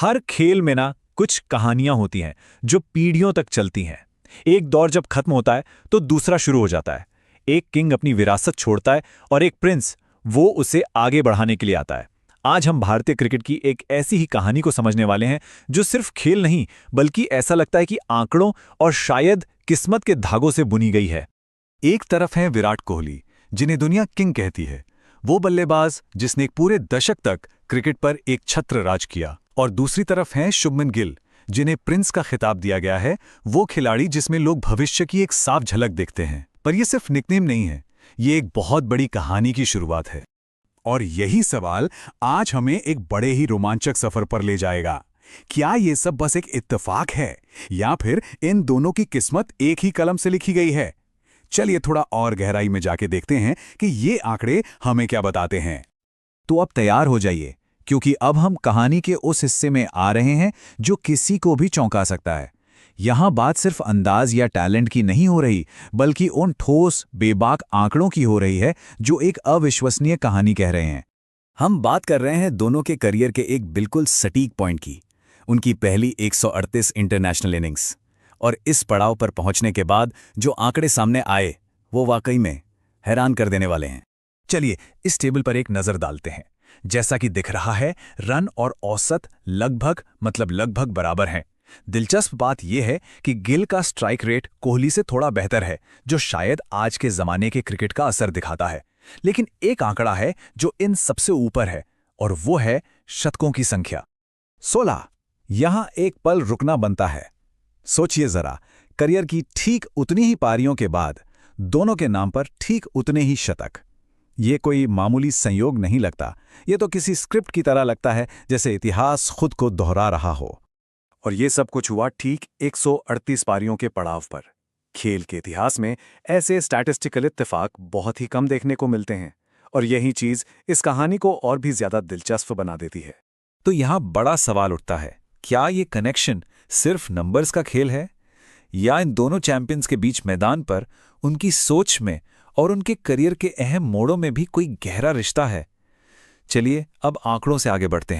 हर खेल में ना कुछ कहानियां होती हैं जो पीढ़ियों तक चलती हैं। एक दौर जब खत्म होता है तो दूसरा शुरू हो जाता है। एक किंग अपनी विरासत छोड़ता है और एक प्रिंस वो उसे आगे बढ़ाने के लिए आता है। आज हम भारतीय क्रिकेट की एक ऐसी ही कहानी को समझने वाले हैं जो सिर्फ खेल नहीं बल्कि ऐसा लगता है कि आंकड़ों और शायद किस्मत के धागों से बुनी गई है। एक तरफ है विराट कोहली, जिन्हें दुनिया किंग कहती है, वो बल्लेबाज जिसने एक पूरे दशक तक क्रिकेट पर एक छत्र राज किया। और दूसरी तरफ हैं शुभमन गिल, जिन्हें प्रिंस का खिताब दिया गया है, वो खिलाड़ी जिसमें लोग भविष्य की एक साफ झलक देखते हैं। पर यह सिर्फ निकनेम नहीं है, ये एक बहुत बड़ी कहानी की शुरुआत है। और यही सवाल आज हमें एक बड़े ही रोमांचक सफर पर ले जाएगा। क्या ये सब बस एक इत्तेफाक है या फिर इन दोनों की किस्मत एक ही कलम से लिखी गई है? चलिए थोड़ा और गहराई में जाके देखते हैं कि ये आंकड़े हमें क्या बताते हैं। तो अब तैयार हो जाइए, क्योंकि अब हम कहानी के उस हिस्से में आ रहे हैं जो किसी को भी चौंका सकता है। यहां बात सिर्फ अंदाज या टैलेंट की नहीं हो रही, बल्कि उन ठोस बेबाक आंकड़ों की हो रही है जो एक अविश्वसनीय कहानी कह रहे हैं। हम बात कर रहे हैं दोनों के करियर के एक बिल्कुल सटीक पॉइंट की, उनकी पहली 138 इंटरनेशनल इनिंग्स। और इस पड़ाव पर पहुंचने के बाद जो आंकड़े सामने आए वो वाकई में हैरान कर देने वाले हैं। चलिए इस टेबल पर एक नजर डालते हैं। जैसा कि दिख रहा है, रन और औसत लगभग बराबर हैं। दिलचस्प बात यह है कि गिल का स्ट्राइक रेट कोहली से थोड़ा बेहतर है, जो शायद आज के जमाने के क्रिकेट का असर दिखाता है। लेकिन एक आंकड़ा है जो इन सबसे ऊपर है, और वो है शतकों की संख्या 16। यहां एक पल रुकना बनता है। सोचिए जरा, करियर की ठीक उतनी ही पारियों के बाद दोनों के नाम पर ठीक उतने ही शतक। ये कोई मामूली संयोग नहीं लगता, ये तो किसी स्क्रिप्ट की तरह लगता है, जैसे इतिहास खुद को दोहरा रहा हो। और ये सब कुछ हुआ ठीक 138 पारियों के पड़ाव पर। खेल के इतिहास में ऐसे स्टैटिस्टिकल इत्तेफाक बहुत ही कम देखने को मिलते हैं, और यही चीज इस कहानी को और भी ज्यादा दिलचस्प बना देती है। तो यहां बड़ा सवाल उठता है, क्या ये कनेक्शन सिर्फ नंबर्स का खेल है, या इन दोनों चैंपियंस के बीच मैदान पर उनकी सोच में और उनके करियर के अहम मोड़ों में भी कोई गहरा रिश्ता है? चलिए अब आंकड़ों से आगे बढ़ते हैं।